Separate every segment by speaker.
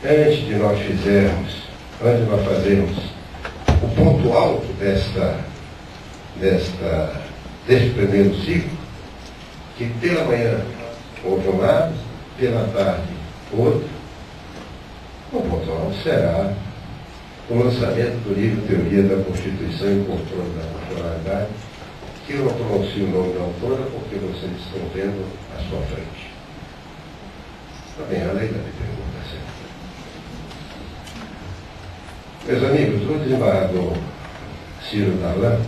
Speaker 1: antes de nós fazermos o ponto alto deste primeiro ciclo, que pela manhã houve um lado, pela tarde outro, o ponto alto será o lançamento do livro Teoria da Constituição e Controle da Constitucionalidade, que eu não pronuncio o nome da autora porque vocês estão vendo à sua frente. Também a lei da pergunta certa. Meus amigos, o desembargador Ciro Darlan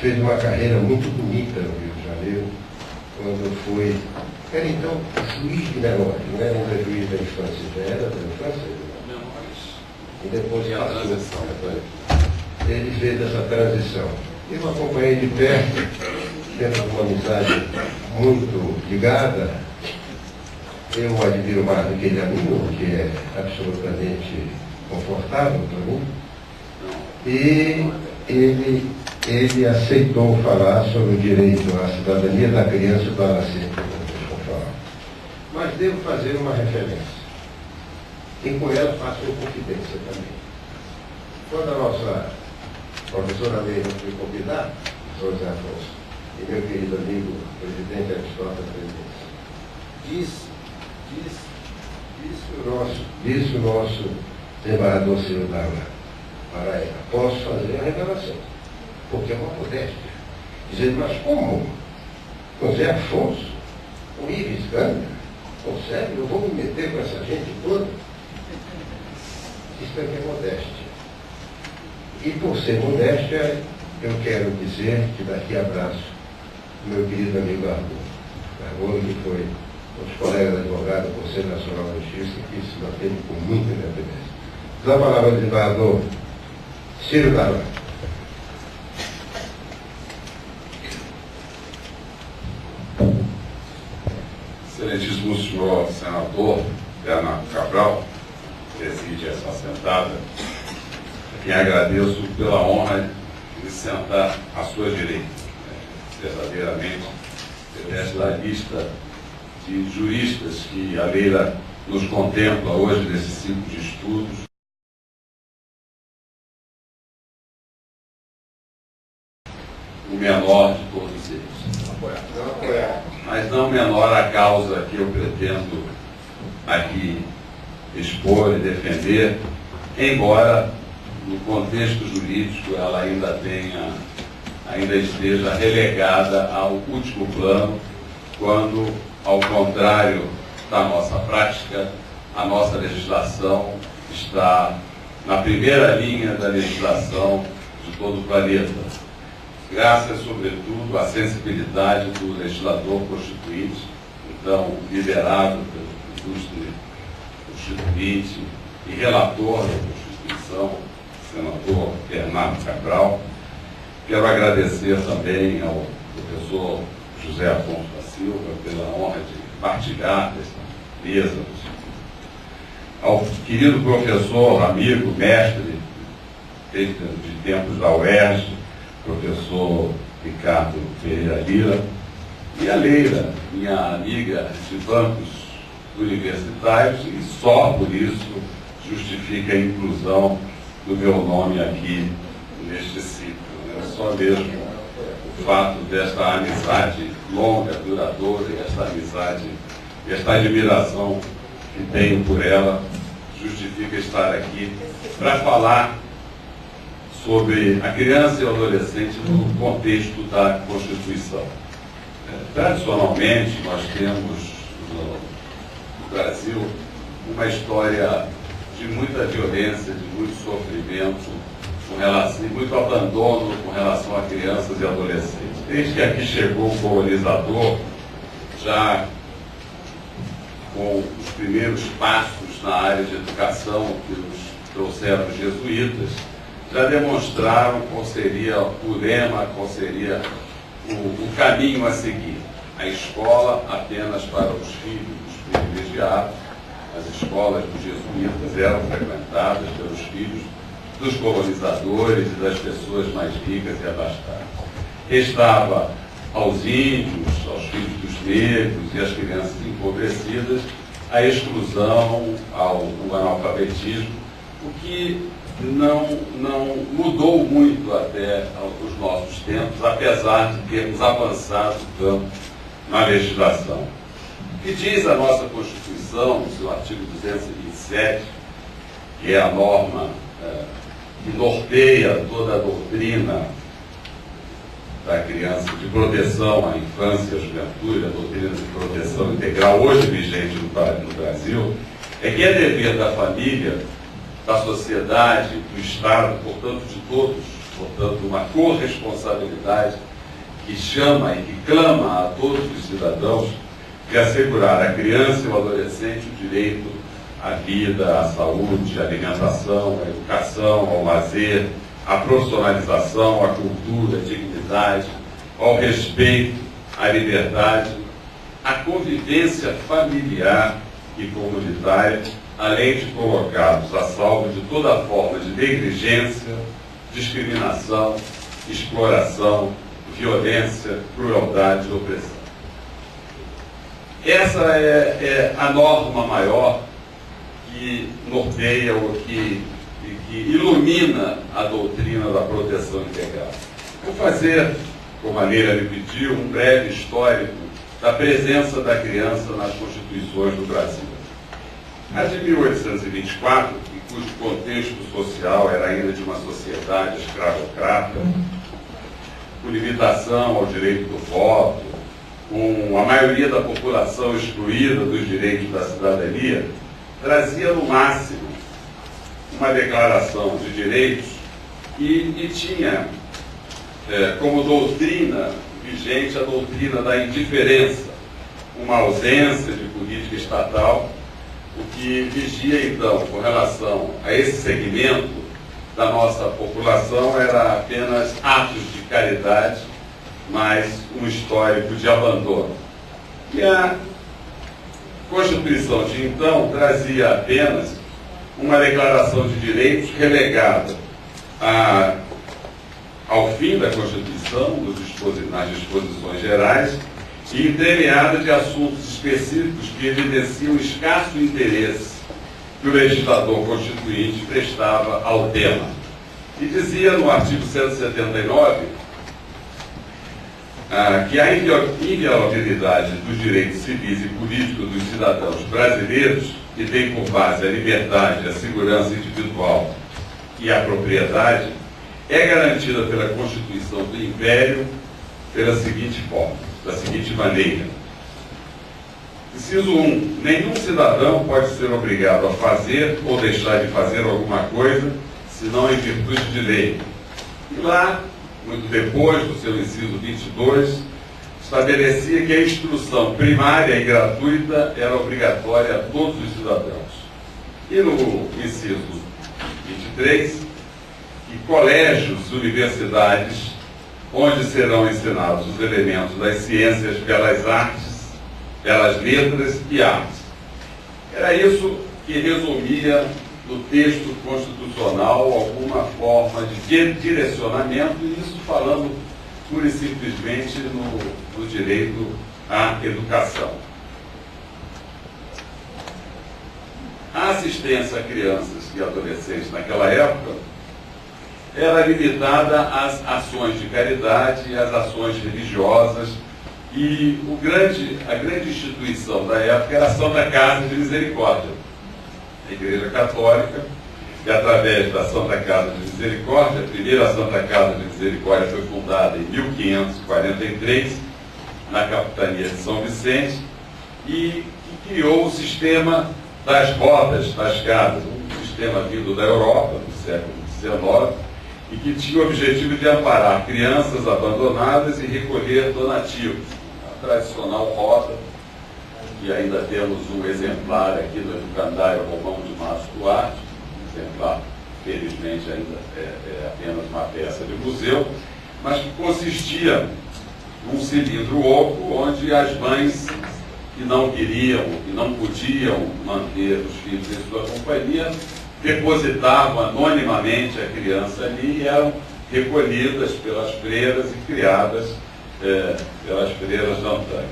Speaker 1: fez uma carreira muito bonita no Rio de Janeiro, quando era então juiz de menores, não era ainda juiz da infância, já era da infância, e depois passou. Ele fez essa transição. Eu acompanhei de perto, tendo uma amizade muito ligada. Eu o admiro mais do que ele a mim, o que é absolutamente confortável para mim. E ele aceitou falar sobre o direito à cidadania da criança e do adolescente, mas devo fazer uma referência. E com ela faço uma confidência também. Quando a nossa professora Leila foi convidar, José Afonso, e meu querido amigo, presidente Aristóteles disse o nosso desembargador Ciro Darlan para ela: posso fazer a revelação, porque é uma modéstia. Dizendo, mas como? José Afonso, o Ives Gândara, consegue? Eu vou me meter com essa gente toda? Isso aqui é modéstia. E por ser modéstia, eu quero dizer que daqui abraço o meu querido amigo Argolo, que foi um dos colegas advogados do Conselho Nacional de Justiça, que se manteve com muita independência. Dá a palavra ao desembargador Ciro Darlan.
Speaker 2: Excelentíssimo senhor senador Bernardo Cabral, preside essa sentada, a quem agradeço pela honra de sentar à sua direita. Verdadeiramente, desta lista de juristas que a Leila nos contempla hoje nesse ciclo de estudos, o menor de todos eles. Mas não menor a causa que eu pretendo aqui expor e defender, embora no contexto jurídico ela ainda esteja relegada ao último plano, quando, ao contrário da nossa prática, a nossa legislação está na primeira linha da legislação de todo o planeta, graças, sobretudo, à sensibilidade do legislador constituinte, então liderado pelo ilustre constituinte e relator da Constituição, senador Bernardo Cabral. Quero agradecer também ao professor José Afonso da Silva pela honra de partilhar dessa mesa, ao querido professor, amigo, mestre, desde de tempos da UERJ, professor Ricardo Pereira Lira, e a Leila, minha amiga de bancos universitários, e só por isso justifica a inclusão do meu nome aqui neste ciclo. É só mesmo o fato desta amizade longa, duradoura, e esta amizade, e esta admiração que tenho por ela, justifica estar aqui para falar sobre a criança e o adolescente no contexto da Constituição. Tradicionalmente, nós temos no Brasil uma história de muita violência, de muito sofrimento, e muito abandono com relação a crianças e adolescentes. Desde que aqui chegou o colonizador, já com os primeiros passos na área de educação que nos trouxeram os jesuítas, já demonstraram qual seria o lema, qual seria o caminho a seguir. A escola apenas para os filhos dos privilegiados. As escolas dos jesuítas eram frequentadas pelos filhos dos colonizadores e das pessoas mais ricas e abastadas. Restava aos índios, aos filhos dos negros e às crianças empobrecidas à exclusão, ao analfabetismo, o que não mudou muito até os nossos tempos, apesar de termos avançado tanto na legislação. O que diz a nossa Constituição, no seu artigo 227, que é a norma que norteia toda a doutrina da criança, de proteção à infância e à juventude, a doutrina de proteção integral, hoje vigente no Brasil, é que é dever da família, da sociedade, do Estado, portanto de todos, portanto uma corresponsabilidade que chama e que clama a todos os cidadãos de assegurar à criança e ao adolescente o direito à vida, à saúde, à alimentação, à educação, ao lazer, à profissionalização, à cultura, à dignidade, ao respeito, à liberdade, à convivência familiar e comunitária, além de colocados a salvo de toda forma de negligência, discriminação, exploração, violência, crueldade e opressão. Essa é a norma maior que norteia ou que ilumina a doutrina da proteção integral. Vou fazer, como a Neira me pediu, um breve histórico da presença da criança nas constituições do Brasil. A de 1824, cujo contexto social era ainda de uma sociedade escravocrata, com limitação ao direito do voto, com a maioria da população excluída dos direitos da cidadania, trazia no máximo uma declaração de direitos e tinha como doutrina vigente a doutrina da indiferença, uma ausência de política estatal, o que vigia então com relação a esse segmento da nossa população era apenas atos de caridade, mas um histórico de abandono. E a Constituição de então trazia apenas uma declaração de direitos relegada ao fim da Constituição, nas disposições gerais, e entremeada de assuntos específicos que evidenciam o escasso interesse que o legislador constituinte prestava ao tema. E dizia no artigo 179 que a inviolabilidade dos direitos civis e políticos dos cidadãos brasileiros, que tem por base a liberdade, a segurança individual e a propriedade, é garantida pela Constituição do Império pela seguinte forma, da seguinte maneira. Inciso 1. Nenhum cidadão pode ser obrigado a fazer ou deixar de fazer alguma coisa, senão em virtude de lei. E lá, muito depois do seu inciso 22, estabelecia que a instrução primária e gratuita era obrigatória a todos os cidadãos. E no inciso 23, que colégios e universidades, onde serão ensinados os elementos das ciências, belas artes, belas letras e artes. Era isso que resumia no texto constitucional alguma forma de direcionamento, e isso falando pura e simplesmente no direito à educação. A assistência a crianças e adolescentes naquela época era limitada às ações de caridade e às ações religiosas, e a grande instituição da época era a Santa Casa de Misericórdia, a Igreja Católica, que através da Santa Casa de Misericórdia, a primeira Santa Casa de Misericórdia foi fundada em 1543, na capitania de São Vicente, e criou o sistema das rodas das casas, um sistema vindo da Europa, do século XIX, e que tinha o objetivo de amparar crianças abandonadas e recolher donativos. A tradicional roda, e ainda temos um exemplar aqui no Educandário Romão de Márcio Duarte, um exemplar, felizmente, ainda é apenas uma peça de museu, mas que consistia num cilindro oco, onde as mães que não queriam, que não podiam manter os filhos em sua companhia, depositavam anonimamente a criança ali e eram recolhidas pelas freiras e criadas pelas freiras de antanho.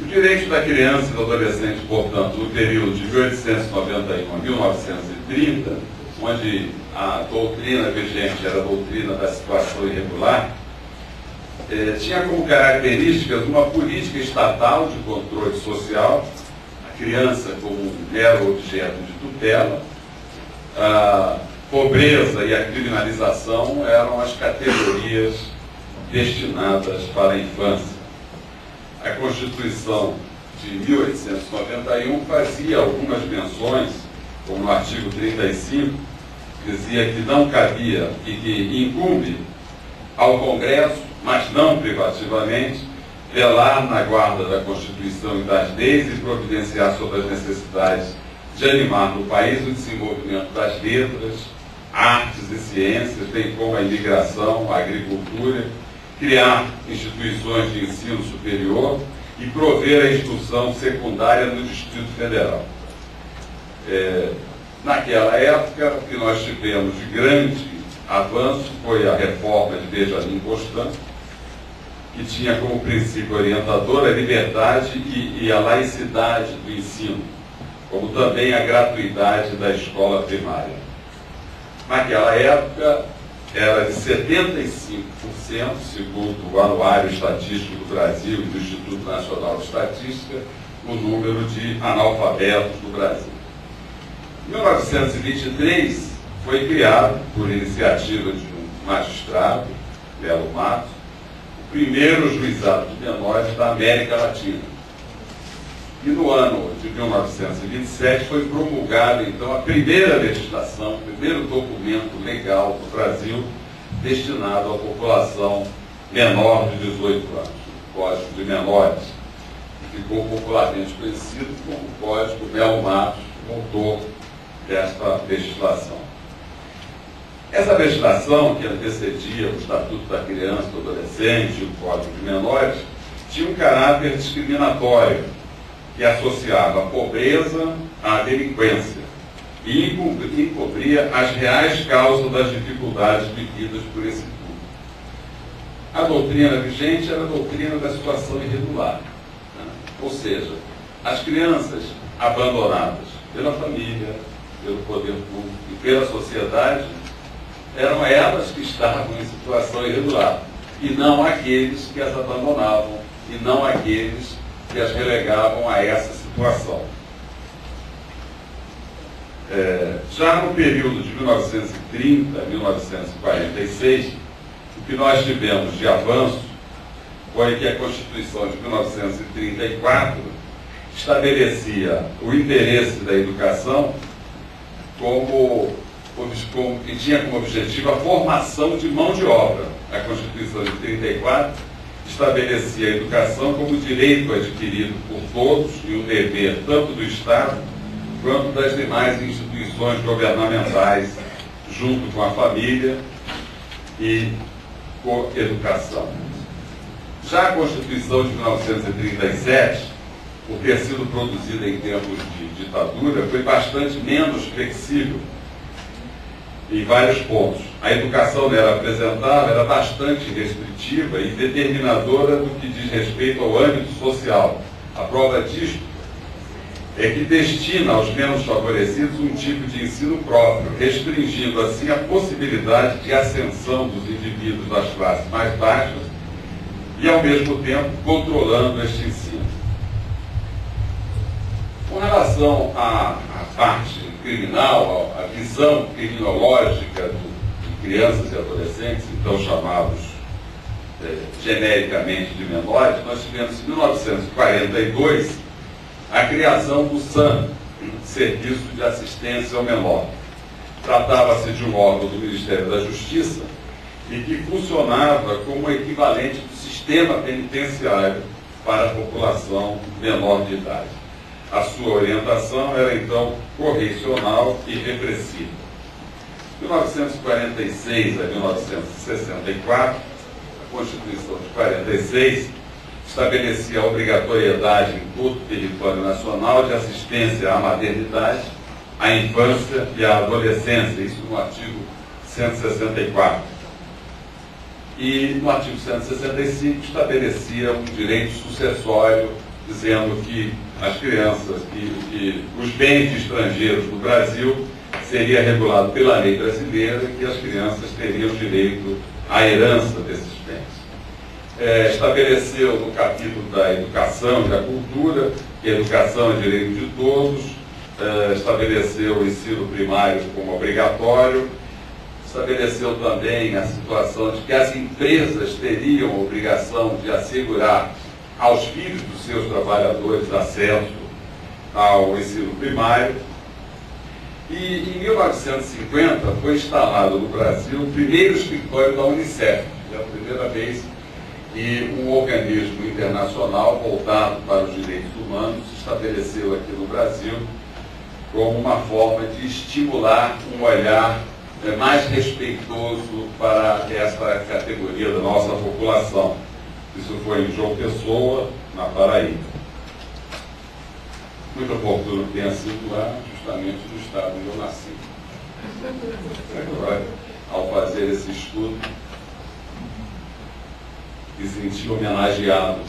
Speaker 2: O direito da criança e do adolescente, portanto, no período de 1891 a 1930, onde a doutrina vigente era a doutrina da situação irregular, tinha como características uma política estatal de controle social, a criança como um mero objeto de tutela, a pobreza e a criminalização eram as categorias destinadas para a infância. A Constituição de 1891 fazia algumas menções, como no artigo 35, dizia que não cabia e que incumbe ao Congresso, mas não privativamente, velar na guarda da Constituição e das leis e providenciar sobre as necessidades de animar no país o desenvolvimento das letras, artes e ciências, bem como a imigração, a agricultura, criar instituições de ensino superior e prover a instrução secundária no Distrito Federal. Naquela época, o que nós tivemos de grande avanço foi a reforma de Benjamin Constant, que tinha como princípio orientador a liberdade e a laicidade do ensino, como também a gratuidade da escola primária. Naquela época, era de 75%, segundo o Anuário Estatístico do Brasil e do Instituto Nacional de Estatística, o número de analfabetos do Brasil. Em 1923, foi criado, por iniciativa de um magistrado, Belo Matos, o primeiro juizado de menores da América Latina. E no ano de 1927 foi promulgada, então, a primeira legislação, o primeiro documento legal do Brasil destinado à população menor de 18 anos, o Código de Menores, que ficou popularmente conhecido como o Código Belo Matos, autor desta legislação. Essa legislação, que antecedia o Estatuto da Criança e do Adolescente e o Código de Menores, tinha um caráter discriminatório, que associava a pobreza à delinquência e encobria as reais causas das dificuldades vividas por esse público. A doutrina vigente era a doutrina da situação irregular, né? Ou seja, as crianças abandonadas pela família, pelo poder público e pela sociedade eram elas que estavam em situação irregular, e não aqueles que as abandonavam, e não aqueles que as relegavam a essa situação. Já no período de 1930 a 1946, o que nós tivemos de avanço foi que a Constituição de 1934 estabelecia o interesse da educação que tinha como objetivo a formação de mão de obra. A Constituição de 34 estabelecia a educação como direito adquirido por todos e um dever tanto do Estado quanto das demais instituições governamentais, junto com a família e com a educação. Já a Constituição de 1937, por ter sido produzida em tempos de ditadura, foi bastante menos flexível em vários pontos. A educação nela apresentada era bastante restritiva e determinadora do que diz respeito ao âmbito social. A prova disto é que destina aos menos favorecidos um tipo de ensino próprio, restringindo assim a possibilidade de ascensão dos indivíduos das classes mais baixas e, ao mesmo tempo, controlando este ensino. Com relação à parte criminal, a visão criminológica de crianças e adolescentes, então chamados genericamente de menores, nós tivemos em 1942 a criação do SAM, Serviço de Assistência ao Menor. Tratava-se de um órgão do Ministério da Justiça e que funcionava como equivalente do sistema penitenciário para a população menor de idade. A sua orientação era, então, correcional e repressiva. De 1946 a 1964, a Constituição de 46 estabelecia a obrigatoriedade em todo o território nacional de assistência à maternidade, à infância e à adolescência, isso no artigo 164. E no artigo 165 estabelecia um direito sucessório dizendo que as crianças, que os bens de estrangeiros no Brasil seria regulado pela lei brasileira e que as crianças teriam direito à herança desses bens. Estabeleceu no capítulo da educação e da cultura que a educação é direito de todos, estabeleceu o ensino primário como obrigatório, estabeleceu também a situação de que as empresas teriam a obrigação de assegurar aos filhos dos seus trabalhadores acesso ao ensino primário. E em 1950 foi instalado no Brasil o primeiro escritório da Unicef, pela primeira vez, e um organismo internacional voltado para os direitos humanos se estabeleceu aqui no Brasil como uma forma de estimular um olhar mais respeitoso para essa categoria da nossa população. Isso foi em João Pessoa, na Paraíba. Muito oportuno que tenha sido lá, justamente no estado onde eu nasci. Agora, ao fazer esse estudo, me senti homenageado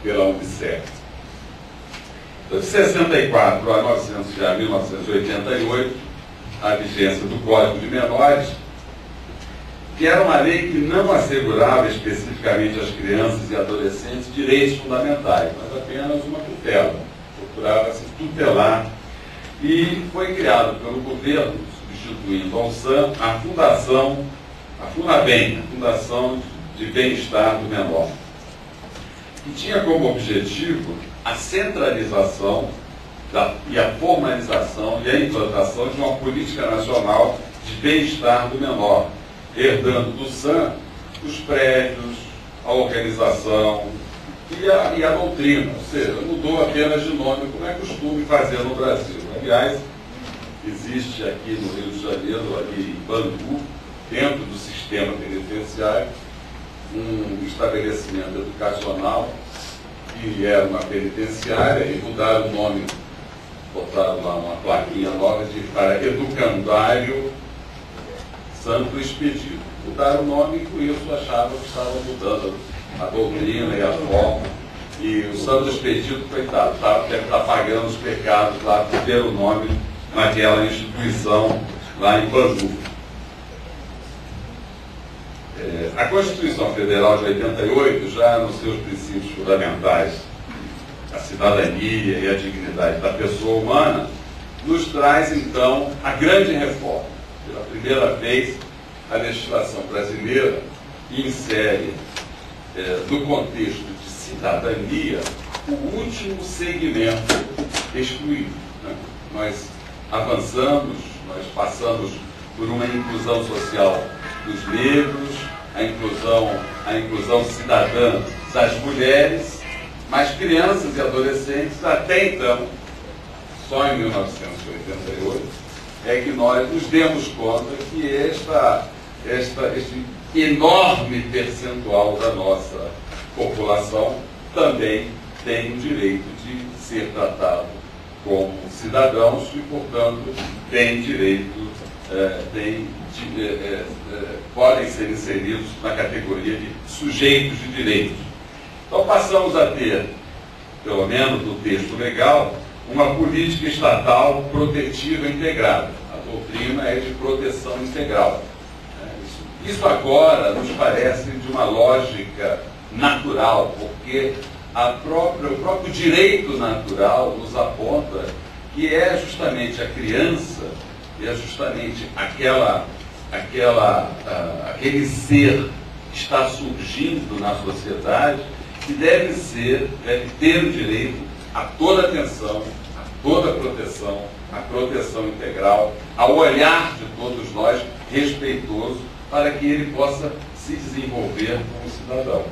Speaker 2: pela Unicef. De 64 a 1988, a vigência do Código de Menores, que era uma lei que não assegurava especificamente às crianças e adolescentes direitos fundamentais, mas apenas uma tutela. Procurava-se tutelar. E foi criado pelo governo, substituindo ao SAM, a Fundação, a FUNABEM, a Fundação de Bem-Estar do Menor, que tinha como objetivo a centralização e a formalização e a implantação de uma política nacional de bem-estar do menor, herdando do SAM os prédios, a organização e a doutrina, ou seja, mudou apenas de nome, como é costume fazer no Brasil. Aliás, existe aqui no Rio de Janeiro, ali em Bangu, dentro do sistema penitenciário, um estabelecimento educacional que era uma penitenciária e mudaram o nome, botaram lá uma plaquinha nova para Educandário Santo Expedito. Mudaram o nome e com isso achavam que estavam mudando a doutrina e a forma. E o Santo Expedito, coitado, deve estar pagando os pecados lá por ter o nome naquela instituição lá em Bangu. A Constituição Federal de 88, já nos seus princípios fundamentais, a cidadania e a dignidade da pessoa humana, nos traz, então, a grande reforma. Pela primeira vez, a legislação brasileira insere, no contexto de cidadania, o último segmento excluído. Né? Nós avançamos, nós passamos por uma inclusão social dos negros, a inclusão cidadã das mulheres, mas crianças e adolescentes, até então, só em 1988, é que nós nos demos conta que este enorme percentual da nossa população também tem o direito de ser tratado como cidadãos e, portanto, tem direito, podem ser inseridos na categoria de sujeitos de direitos. Então passamos a ter, pelo menos no texto legal, uma política estatal protetiva integrada. A doutrina é de proteção integral. Isso agora nos parece de uma lógica natural, porque o próprio direito natural nos aponta que é justamente a criança, é justamente aquele ser que está surgindo na sociedade que deve ter o direito a toda atenção, a toda proteção, a proteção integral, ao olhar de todos nós respeitoso, para que ele possa se desenvolver como cidadão.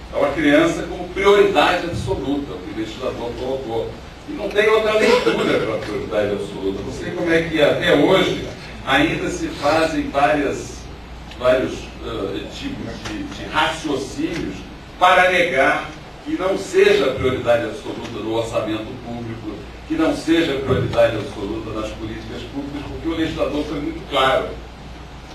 Speaker 2: Então, a criança como prioridade absoluta, o que o legislador colocou. E não tem outra leitura para a prioridade absoluta. Não sei como é que até hoje ainda se fazem vários tipos de raciocínios para negar que não seja a prioridade absoluta no orçamento público, que não seja a prioridade absoluta nas políticas públicas, porque o legislador foi muito claro.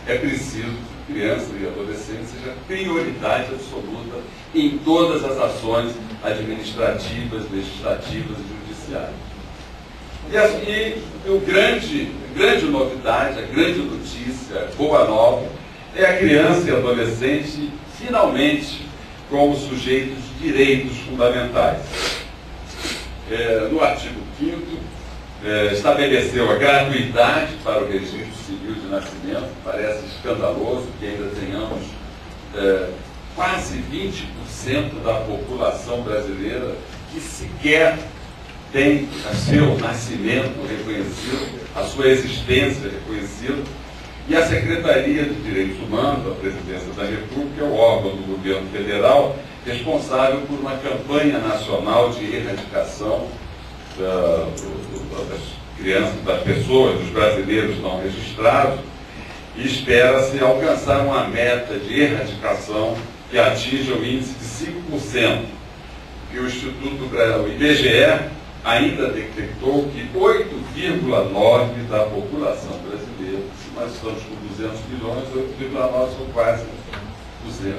Speaker 2: É preciso criança e adolescente seja prioridade absoluta em todas as ações administrativas, legislativas e judiciárias. E a grande novidade, a grande notícia, a boa nova, é a criança e adolescente finalmente como sujeitos de direitos fundamentais. No artigo 5º, estabeleceu a gratuidade para o registro civil de nascimento. Parece escandaloso que ainda tenhamos quase 20% da população brasileira que sequer tem o seu nascimento reconhecido, a sua existência reconhecida. E a Secretaria de Direitos Humanos, da Presidência da República, é o órgão do governo federal responsável por uma campanha nacional de erradicação das crianças, das pessoas, dos brasileiros não registrados, e espera-se alcançar uma meta de erradicação que atinja o índice de 5%, que o IBGE ainda detectou que 8,9% da população brasileira, se nós estamos com 200 milhões, 8,9% são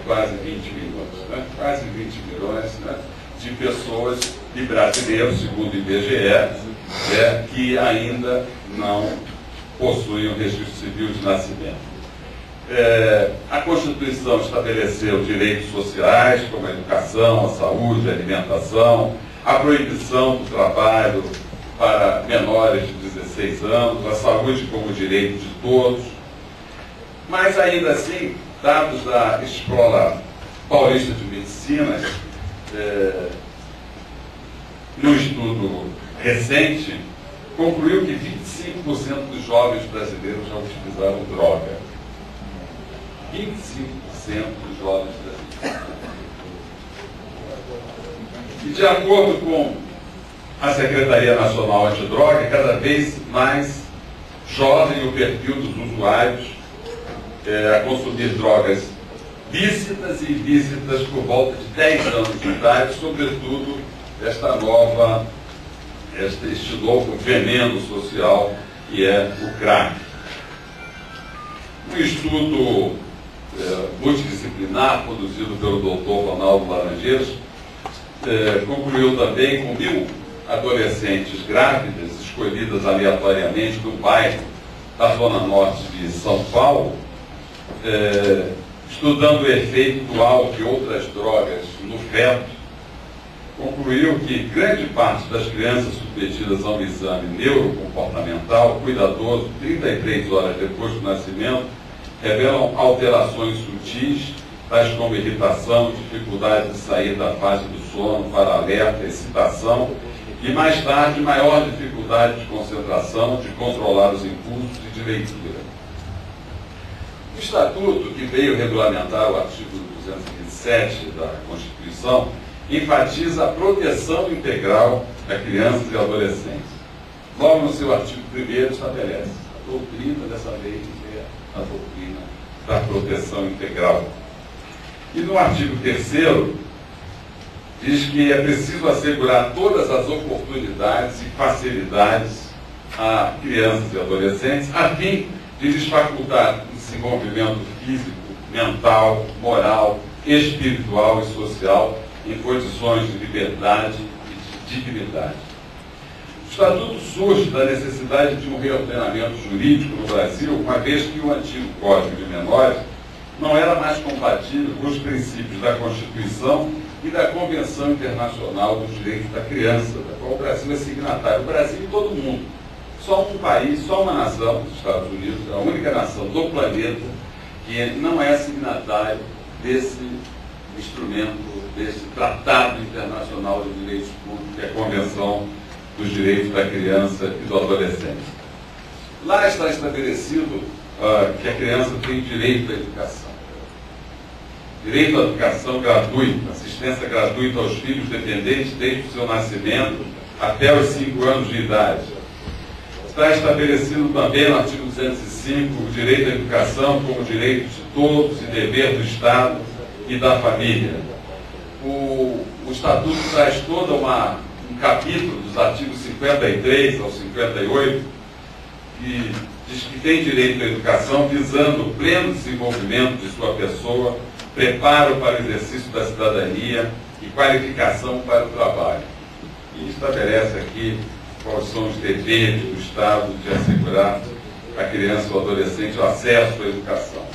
Speaker 2: quase 20 milhões, né? Quase 20 milhões, né, de pessoas e brasileiros, segundo o IBGE, que ainda não possuem o registro civil de nascimento. A Constituição estabeleceu direitos sociais, como a educação, a saúde, a alimentação, a proibição do trabalho para menores de 16 anos, a saúde como direito de todos. Mas, ainda assim, dados da Escola Paulista de Medicina, no estudo recente, concluiu que 25% dos jovens brasileiros já utilizaram droga. 25% dos jovens brasileiros. E, de acordo com a Secretaria Nacional Antidroga, cada vez mais jovem o perfil dos usuários a consumir drogas lícitas e ilícitas por volta de 10 anos de idade, sobretudo este novo veneno social que é o crack. Um estudo multidisciplinar conduzido pelo Dr. Ronaldo Laranjeiras concluiu também com 1.000 adolescentes grávidas escolhidas aleatoriamente no bairro da Zona Norte de São Paulo, estudando o efeito do álcool e outras drogas no feto, concluiu que grande parte das crianças submetidas a um exame neurocomportamental cuidadoso 33 horas depois do nascimento revelam alterações sutis, tais como irritação, dificuldade de sair da fase do sono para alerta, excitação e, mais tarde, maior dificuldade de concentração, de controlar os impulsos e de leitura. O Estatuto, que veio regulamentar o artigo 227 da Constituição, enfatiza a proteção integral da criança e adolescente. Logo no seu artigo 1º estabelece a doutrina dessa lei é a doutrina da proteção integral. E no artigo 3º diz que é preciso assegurar todas as oportunidades e facilidades a crianças e adolescentes a fim de lhes facultar desenvolvimento físico, mental, moral, espiritual e social em condições de liberdade e de dignidade. O Estatuto surge da necessidade de um reordenamento jurídico no Brasil, uma vez que o antigo Código de Menores não era mais compatível com os princípios da Constituição e da Convenção Internacional dos Direitos da Criança, da qual o Brasil é signatário. O Brasil e todo mundo. Só um país, só uma nação, os Estados Unidos, a única nação do planeta que não é signatário desse instrumento, desse Tratado Internacional de Direitos Públicos, que é a Convenção dos Direitos da Criança e do Adolescente. Lá está estabelecido que a criança tem direito à educação. Direito à educação gratuita, assistência gratuita aos filhos dependentes desde o seu nascimento até os 5 anos de idade. Está estabelecido também no artigo 205 o direito à educação como direito de todos e dever do Estado e da família. O Estatuto traz todo um capítulo dos artigos 53 ao 58 que diz que tem direito à educação visando o pleno desenvolvimento de sua pessoa, preparo para o exercício da cidadania e qualificação para o trabalho. E estabelece aqui quais são os deveres do Estado de assegurar à criança ou adolescente o acesso à educação.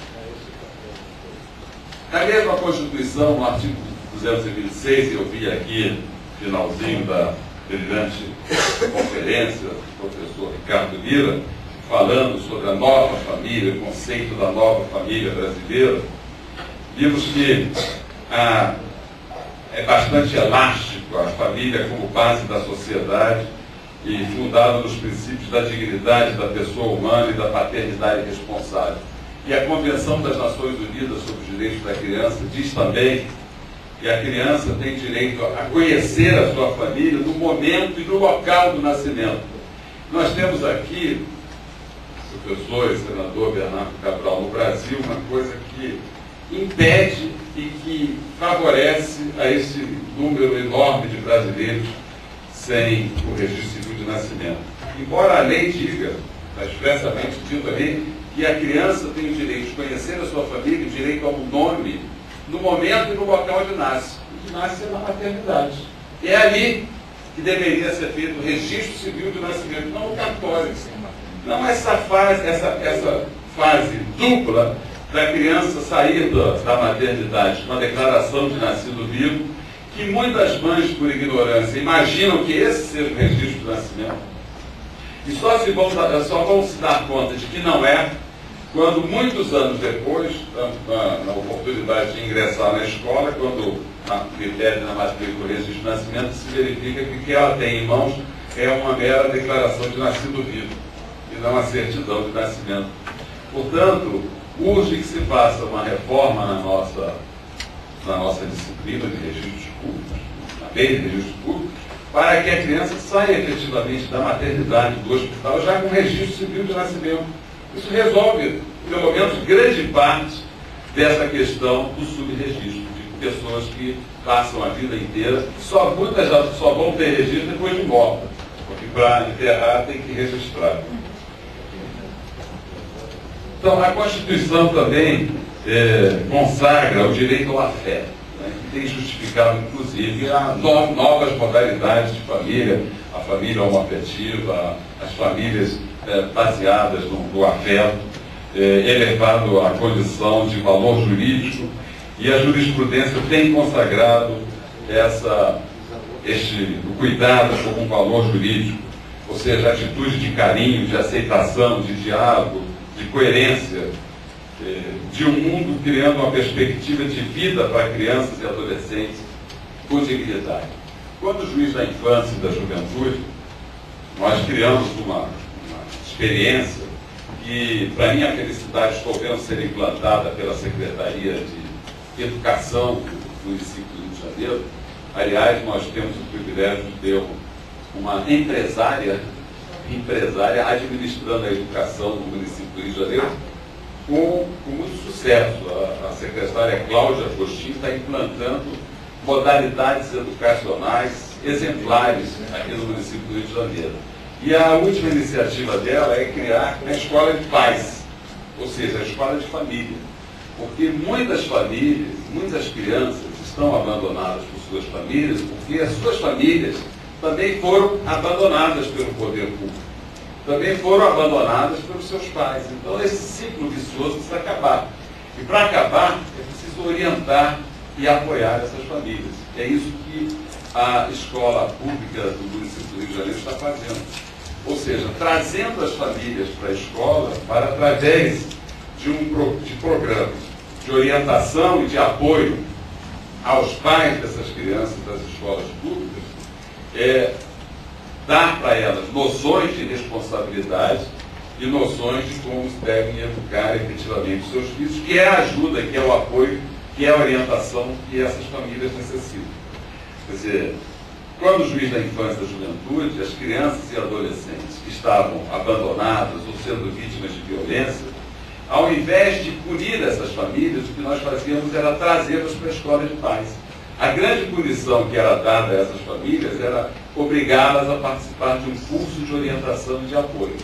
Speaker 2: Na mesma Constituição, no artigo 226, eu vi aqui, finalzinho da brilhante conferência do professor Ricardo Lira, falando sobre a nova família, o conceito da nova família brasileira, vimos que é bastante elástico a família como base da sociedade e fundada nos princípios da dignidade da pessoa humana e da paternidade responsável. E a Convenção das Nações Unidas sobre os Direitos da Criança diz também que a criança tem direito a conhecer a sua família no momento e no local do nascimento. Nós temos aqui, professor e senador Bernardo Cabral, no Brasil, uma coisa que impede e que favorece a esse número enorme de brasileiros sem o registro civil de nascimento. Embora a lei diga, está expressamente dito ali, que a criança tem o direito de conhecer a sua família, o direito ao nome, no momento e no local onde nasce. Onde nasce é na maternidade. E é ali que deveria ser feito o registro civil de nascimento, não o cartório. Não essa fase dupla da criança sair da maternidade com a declaração de nascido vivo, que muitas mães, por ignorância, imaginam que esse seja o registro de nascimento. E só vão se dar conta de que não é quando, muitos anos depois, na oportunidade de ingressar na escola, quando lhe pede na matrícula o registro de nascimento, se verifica que o que ela tem em mãos é uma mera declaração de nascido vivo, e não a certidão de nascimento. Portanto, urge que se faça uma reforma na nossa disciplina de registros públicos, na lei de registros públicos, para que a criança saia efetivamente da maternidade, do hospital, já com registro civil de nascimento. Isso resolve, pelo menos, grande parte dessa questão do subregistro, de pessoas que passam a vida inteira, muitas só vão ter registro depois de morta, porque para enterrar tem que registrar. Então, a Constituição também consagra o direito ao afeto, né, que tem justificado, inclusive, novas modalidades de família, a família homoafetiva, as famílias baseadas no afeto, elevado à condição de valor jurídico, e a jurisprudência tem consagrado o cuidado com o valor jurídico, ou seja, a atitude de carinho, de aceitação, de diálogo, de coerência, de um mundo criando uma perspectiva de vida para crianças e adolescentes com dignidade. Quando juiz da infância e da juventude, nós criamos uma experiência que, para minha felicidade, estou vendo ser implantada pela Secretaria de Educação do município do Rio de Janeiro. Aliás, nós temos o privilégio de ter uma empresária administrando a educação no município do Rio de Janeiro com muito sucesso. A secretária Cláudia Agostinho está implantando modalidades educacionais exemplares aqui no município do Rio de Janeiro. E a última iniciativa dela é criar a escola de pais, ou seja, a escola de família. Porque muitas famílias, muitas crianças estão abandonadas por suas famílias, porque as suas famílias também foram abandonadas pelo poder público, também foram abandonadas pelos seus pais. Então esse ciclo vicioso precisa acabar. E para acabar, é preciso orientar e apoiar essas famílias. É isso que a escola pública do município do Rio de Janeiro está fazendo. Ou seja, trazendo as famílias para a escola para, através de programas de orientação e de apoio aos pais dessas crianças das escolas públicas, dar para elas noções de responsabilidade e noções de como se devem educar efetivamente os seus filhos, que é a ajuda, que é o apoio, que é a orientação que essas famílias necessitam. Quer dizer, quando o juiz da infância e da juventude, as crianças e adolescentes que estavam abandonadas ou sendo vítimas de violência, ao invés de punir essas famílias, o que nós fazíamos era trazê-las para a escola de pais. A grande punição que era dada a essas famílias era obrigá-las a participar de um curso de orientação e de apoio.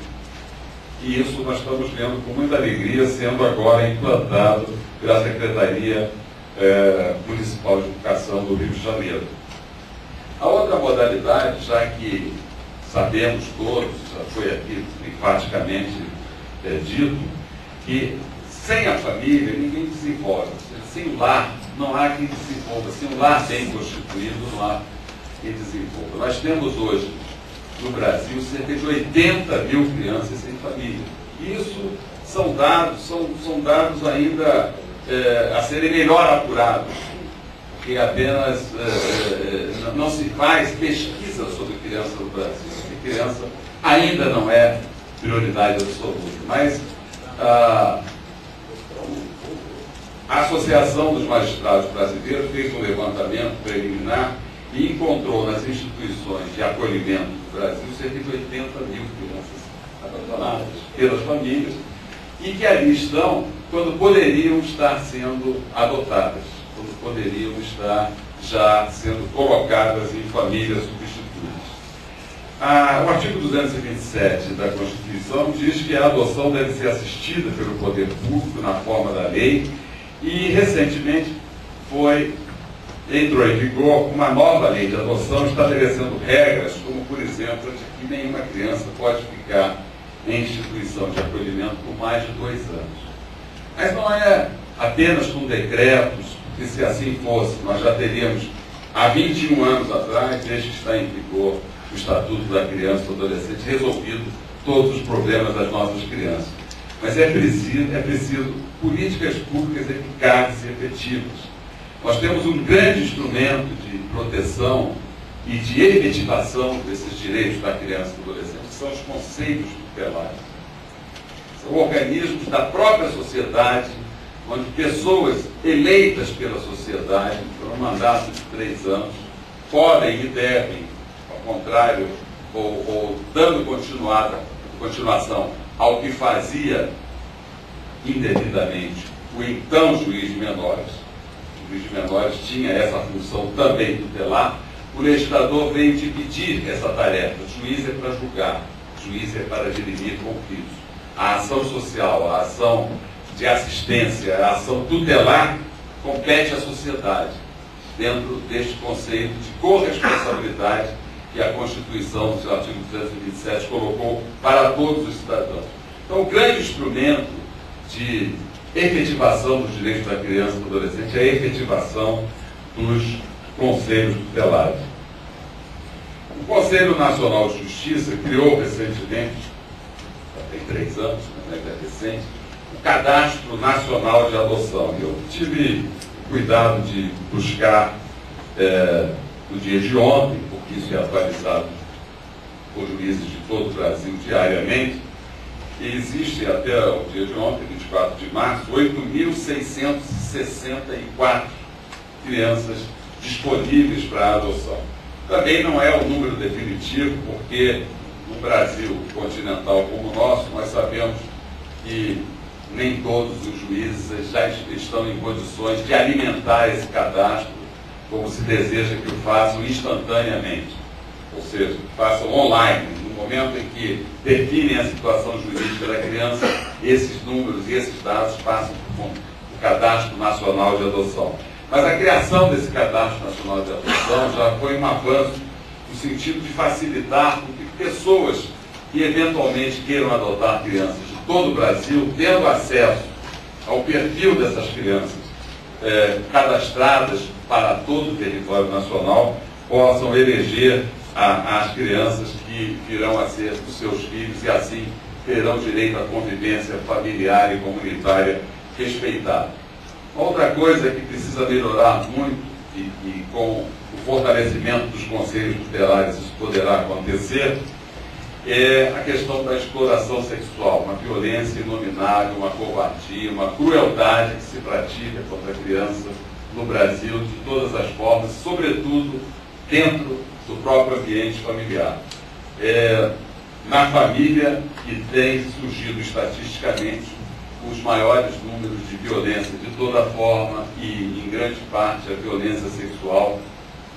Speaker 2: E isso nós estamos vendo com muita alegria sendo agora implantado pela Secretaria Municipal de Educação do Rio de Janeiro. A outra modalidade, já que sabemos todos, já foi aqui enfaticamente dito, que sem a família ninguém desenvolve. Sem o lar não há quem desenvolva. Sem um lar bem constituído não há quem desenvolva. Nós temos hoje no Brasil cerca de 80 mil crianças sem família. Isso são dados ainda a serem melhor apurados, porque apenas não se faz pesquisa sobre criança no Brasil, porque criança ainda não é prioridade absoluta. Mas a Associação dos Magistrados Brasileiros fez um levantamento preliminar e encontrou nas instituições de acolhimento do Brasil cerca de 80 mil crianças abandonadas pelas famílias e que ali estão quando poderiam estar sendo adotadas, quando poderiam estar já sendo colocadas em famílias substitutas. O artigo 227 da Constituição diz que a adoção deve ser assistida pelo poder público na forma da lei e, recentemente, entrou em vigor uma nova lei de adoção estabelecendo regras, como, por exemplo, de que nenhuma criança pode ficar em instituição de acolhimento por mais de 2 anos. Mas não é apenas com decretos, porque se assim fosse, nós já teríamos, há 21 anos atrás, desde que está em vigor o Estatuto da Criança e do Adolescente, resolvido todos os problemas das nossas crianças. Mas é preciso políticas públicas eficazes e efetivas. Nós temos um grande instrumento de proteção e de efetivação desses direitos da criança e do adolescente, que são os conselhos tutelares. São organismos da própria sociedade, onde pessoas eleitas pela sociedade, por um mandato de 3 anos, podem e devem, ao contrário, ou dando continuação ao que fazia indevidamente o então juiz de menores. O juiz de menores tinha essa função também tutelar. O legislador veio dividir essa tarefa. O juiz é para julgar, o juiz é para dirimir conflitos. A ação social, a ação de assistência, a ação tutelar compete à sociedade, dentro deste conceito de corresponsabilidade que a Constituição, no seu artigo 227, colocou para todos os cidadãos. Então, o grande instrumento de efetivação dos direitos da criança e do adolescente é a efetivação dos conselhos tutelares. O Conselho Nacional de Justiça criou recentemente, já tem 3 anos, mas é recente, o Cadastro Nacional de Adoção. Eu tive cuidado de buscar no dia de ontem, porque isso é atualizado por juízes de todo o Brasil diariamente, e existe até o dia de ontem, 24 de março, 8.664 crianças disponíveis para adoção. Também não é o número definitivo, porque no Brasil continental como o nosso, nós sabemos que nem todos os juízes já estão em condições de alimentar esse cadastro como se deseja que o façam instantaneamente, ou seja, que façam online. No momento em que definem a situação jurídica da criança, esses números e esses dados passam por o Cadastro Nacional de Adoção. Mas a criação desse Cadastro Nacional de Adoção já foi um avanço no sentido de facilitar com que pessoas que eventualmente queiram adotar crianças de todo o Brasil, tendo acesso ao perfil dessas crianças cadastradas para todo o território nacional, possam eleger as crianças que virão a ser os seus filhos e assim terão direito à convivência familiar e comunitária respeitada. Outra coisa que precisa melhorar muito e com o fortalecimento dos conselhos tutelares isso poderá acontecer, é a questão da exploração sexual, uma violência inominável, uma covardia, uma crueldade que se pratica contra a criança no Brasil de todas as formas, sobretudo dentro do próprio ambiente familiar. Na família que tem surgido estatisticamente os maiores números de violência de toda forma e, em grande parte, a violência sexual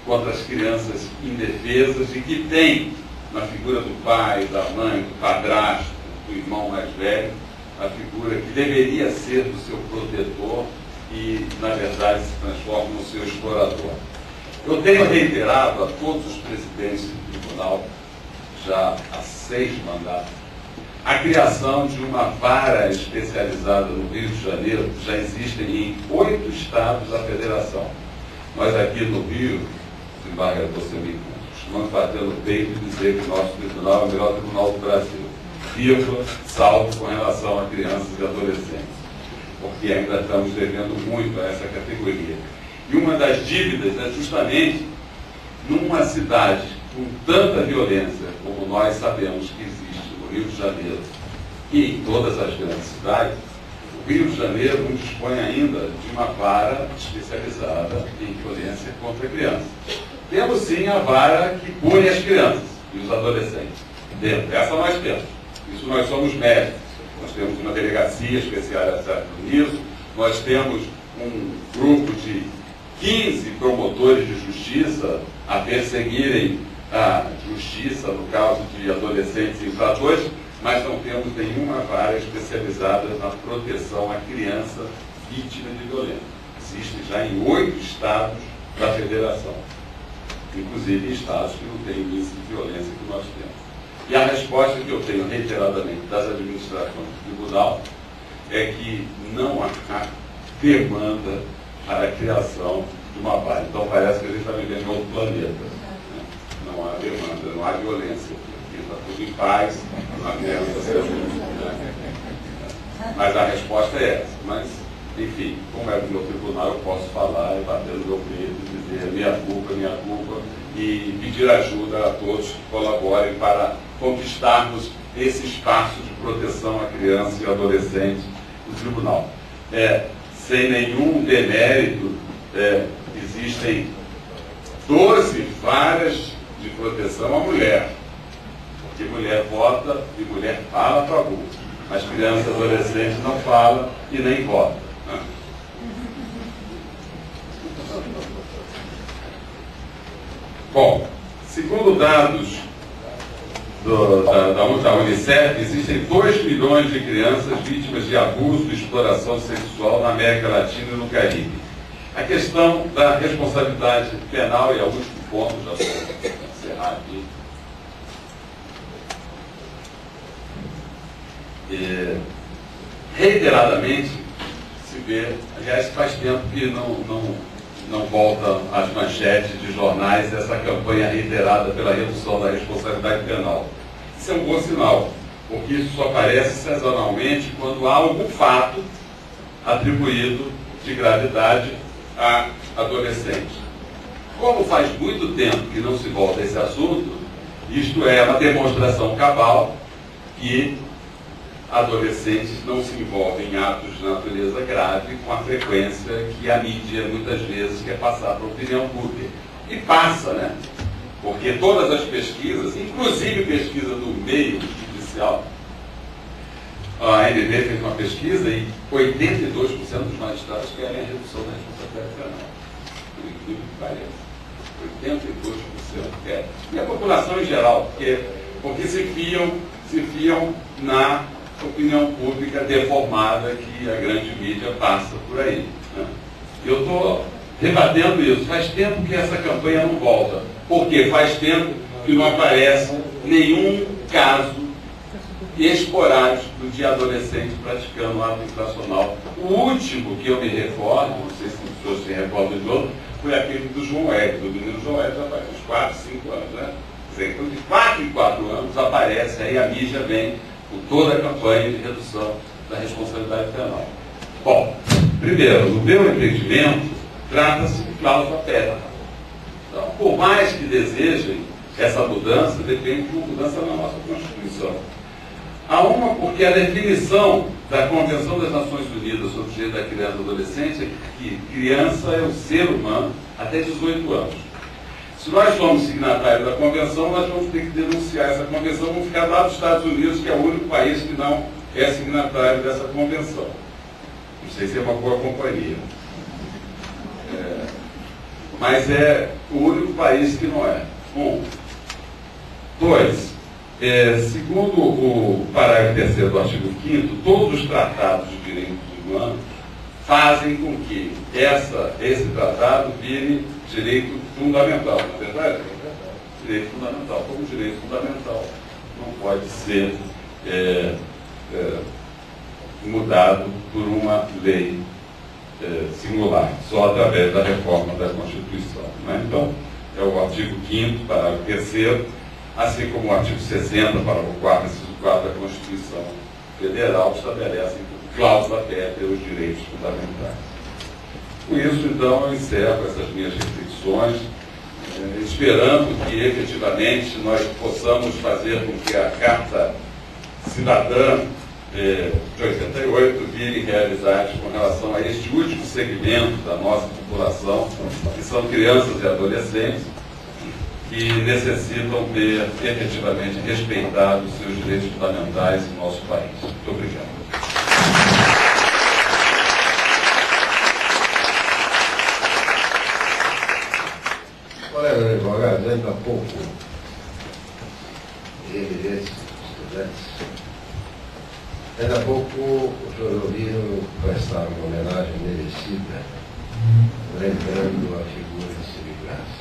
Speaker 2: contra as crianças indefesas e que tem, na figura do pai, da mãe, do padrasto, do irmão mais velho, a figura que deveria ser do seu protetor e, na verdade, se transforma no seu explorador. Eu tenho reiterado a todos os presidentes do tribunal, já há 6 mandatos, a criação de uma vara especializada no Rio de Janeiro, que já existem em 8 estados da federação. Nós aqui no Rio, desembargador Semir, costumamos bater no peito e dizer que o nosso tribunal é o melhor tribunal do Brasil. Vírgula, salvo com relação a crianças e adolescentes, porque ainda estamos devendo muito a essa categoria. E uma das dívidas é justamente numa cidade com tanta violência como nós sabemos que existe no Rio de Janeiro e em todas as grandes cidades, o Rio de Janeiro não dispõe ainda de uma vara especializada em violência contra a criança. Temos sim a vara que pune as crianças e os adolescentes. Dentro. Essa nós temos. Isso nós somos médicos. Nós temos uma delegacia especializada nisso, nós temos um grupo de 15 promotores de justiça a perseguirem a justiça no caso de adolescentes infratores, mas não temos nenhuma vara especializada na proteção à criança vítima de violência. Existe já em 8 estados da federação, inclusive estados que não têm o índice de violência que nós temos. E a resposta que eu tenho reiteradamente das administrações do tribunal é que não há demanda para a criação de uma vara. Então parece que a gente está vivendo em outro planeta. Né? Não há demanda, não há violência. Aqui está tudo em paz, não há guerra, né? Mas a resposta é essa. Mas, enfim, como é do meu tribunal, eu posso falar e bater no meu peito e dizer minha culpa, e pedir ajuda a todos que colaborem para conquistarmos esse espaço de proteção à criança e adolescente no tribunal. Sem nenhum demérito, existem 12 varas de proteção à mulher, porque mulher vota e mulher fala para burro, mas criança e adolescente não fala e nem vota. Né? Bom, segundo dados da Unicef, existem 2 milhões de crianças vítimas de abuso e exploração sexual na América Latina e no Caribe. A questão da responsabilidade penal, e é o último ponto, já vou encerrar aqui. Reiteradamente se vê, aliás, faz tempo que não volta às manchetes de jornais essa campanha reiterada pela redução da responsabilidade penal. Isso é um bom sinal, porque isso só aparece sazonalmente quando há algum fato atribuído de gravidade a adolescente. Como faz muito tempo que não se volta a esse assunto, isto é uma demonstração cabal que adolescentes não se envolvem em atos de natureza grave com a frequência que a mídia muitas vezes quer passar para a opinião pública. E passa, né? Porque todas as pesquisas, inclusive pesquisa do meio judicial, a ANB fez uma pesquisa e 82% dos magistrados querem a redução da responsabilidade penal. Por incrível que pareça. 82% querem. E a população em geral, porque se fiam na opinião pública deformada que a grande mídia passa por aí. Né? Eu estou rebatendo isso. Faz tempo que essa campanha não volta. Porque faz tempo que não aparece nenhum caso esporádico de adolescente praticando ato infracional. O último que eu me recordo, não sei se as pessoas se recordam de outro, foi aquele do João Hélio, do menino João Hélio, já faz uns 4, 5 anos. Né? Quer dizer, então de 4 em 4 anos aparece, aí a mídia vem com toda a campanha de redução da responsabilidade penal. Bom, primeiro, no meu entendimento, trata-se de cláusula pétrea. Então, por mais que desejem essa mudança, depende de uma mudança na nossa Constituição. Há uma porque a definição da Convenção das Nações Unidas sobre o Direito da Criança e do Adolescente é que criança é o ser humano até 18 anos. Se nós somos signatários da Convenção, nós vamos ter que denunciar essa Convenção, vamos ficar lá dos Estados Unidos, que é o único país que não é signatário dessa Convenção. Não sei se é uma boa companhia. Mas é o único país que não é. 1. 2. Segundo o parágrafo 3º do artigo 5º, todos os tratados de direitos humanos fazem com que esse tratado vire direito fundamental, não é verdade? Direito fundamental. Como direito fundamental, não pode ser mudado por uma lei singular, só através da reforma da Constituição. Né? Então, é o artigo 5º, parágrafo 3º, assim como o artigo 60, parágrafo 4, inciso 4 da Constituição Federal, estabelecem cláusula pétrea os direitos fundamentais. Com isso, então, eu encerro essas minhas reflexões, esperando que, efetivamente, nós possamos fazer com que a Carta Cidadã de 88 vire realidade com relação a este último segmento da nossa população, que são crianças e adolescentes, que necessitam ter efetivamente respeitado os seus direitos fundamentais no nosso país. Muito obrigado.
Speaker 1: Colegas advogados, ainda há pouco, eminentes estudantes, ainda há pouco o senhor ouviram prestar uma homenagem merecida, lembrando a figura de Círio Graça.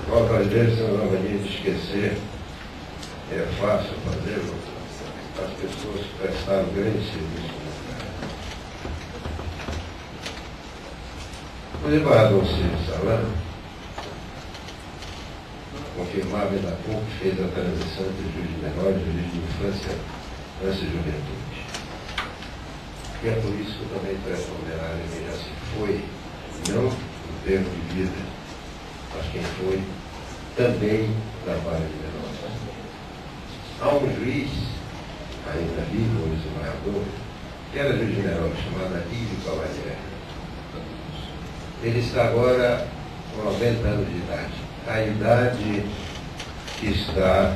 Speaker 1: Outras vezes eu não venho de esquecer, é fácil fazê-lo, as pessoas que prestaram grande serviço no cara. O desembargador Círio Salano, confirmava ainda há pouco, fez a transição de juiz de menores, juiz de infância, infância e juventude. E é por isso que eu também presto homenagem a quem já se foi, não no tempo de vida, mas quem foi também trabalho de menores. Há um juiz, ainda vivo, um desembargador, que era juiz de menores, chamado Alírio Cavalieri. Ele está agora com 90 anos de idade. A idade que está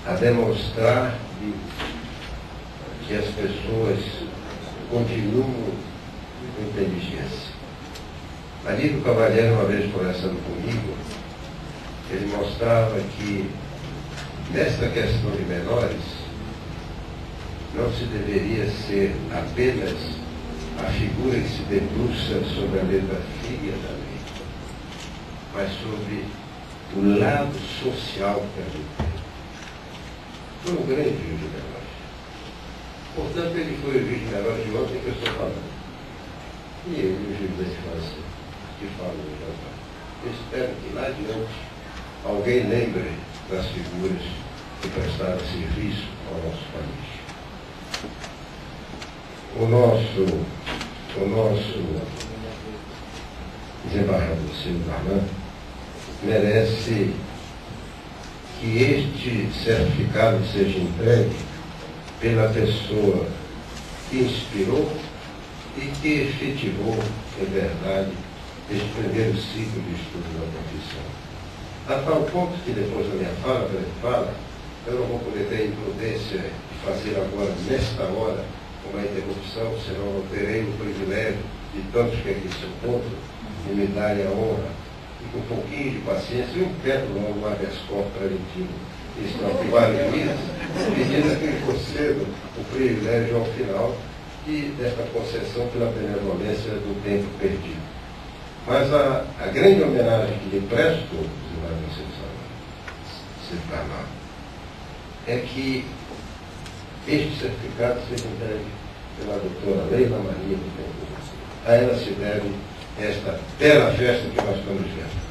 Speaker 1: a demonstrar que as pessoas continuam com inteligência. Alírio Cavalieri, uma vez conversando comigo, ele mostrava que nesta questão de menores não se deveria ser apenas a figura que se debruça sobre a letra fria da lei, mas sobre o lado social que a lei tem. Foi um grande juiz de menores. Portanto, ele foi o juiz de menores de ontem que eu estou falando. E ele, o juiz da infância, que fala no jantar. Eu espero que lá adiante alguém lembre das figuras que prestaram serviço ao nosso país. O nosso desembargador Círio Salano merece que este certificado seja entregue pela pessoa que inspirou e que efetivou, em verdade, este primeiro ciclo de estudo da profissão. A tal ponto que depois da minha fala, eu não vou poder ter a imprudência de fazer agora, nesta hora, uma interrupção, senão eu terei o privilégio de tantos que aqui se encontram, de me darem a honra, e com um pouquinho de paciência, eu quero logo um habeas corpus preventivo, estão aqui vários meses, pedindo a quem concedo o privilégio ao final desta concessão pela benevolência do tempo perdido. Mas a grande homenagem que lhe presto, é que este certificado seja entregue pela doutora Leila Maria do Tempo. A ela se deve esta bela festa que nós estamos vendo.